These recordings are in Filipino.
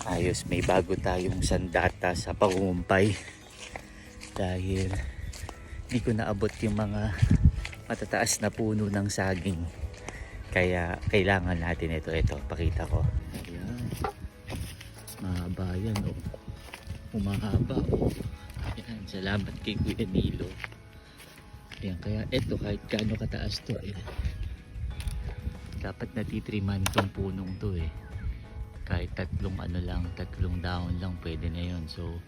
Ayos, may bago tayong sandata sa pangumpay. Dahil hindi ko naabot yung mga matataas na puno ng saging. Kaya kailangan natin ito. Ito, pakita ko. Ayan. Mahaba yan, oh. Umahaba, oh. Ayan, salamat kay Kuya Nilo. Ayan, kaya ito, kahit gaano kataas to, eh. Dapat natitriman tong punong to, eh. Kahit tatlong dahon lang, pwede na yun. So,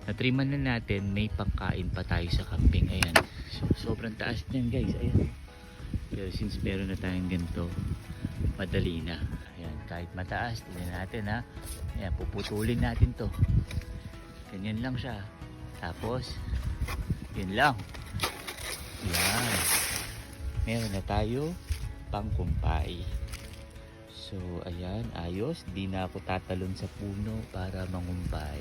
natriman na natin, may pangkain pa tayo sa camping. Ayan. So, sobrang taas niyan, guys. Ayan. Pero since meron na tayong ganito, madali na. Ayan, kahit mataas, tignan natin, ha. Ayan, puputulin natin to. Ganyan lang siya. Tapos, yun lang. Ayan. Meron na tayo pangkumpay. So, ayan, ayos. Di na ako tatalon sa puno para mangumpay.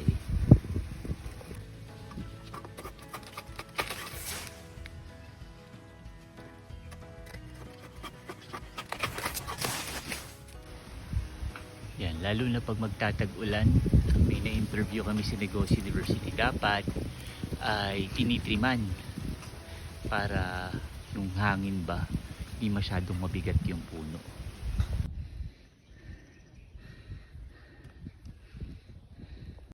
Yan, lalo na pag magtatag-ulan, may na-interview kami sa Negosyo University. Dapat ay tinitriman para yung hangin ba, di masyadong mabigat yung puno.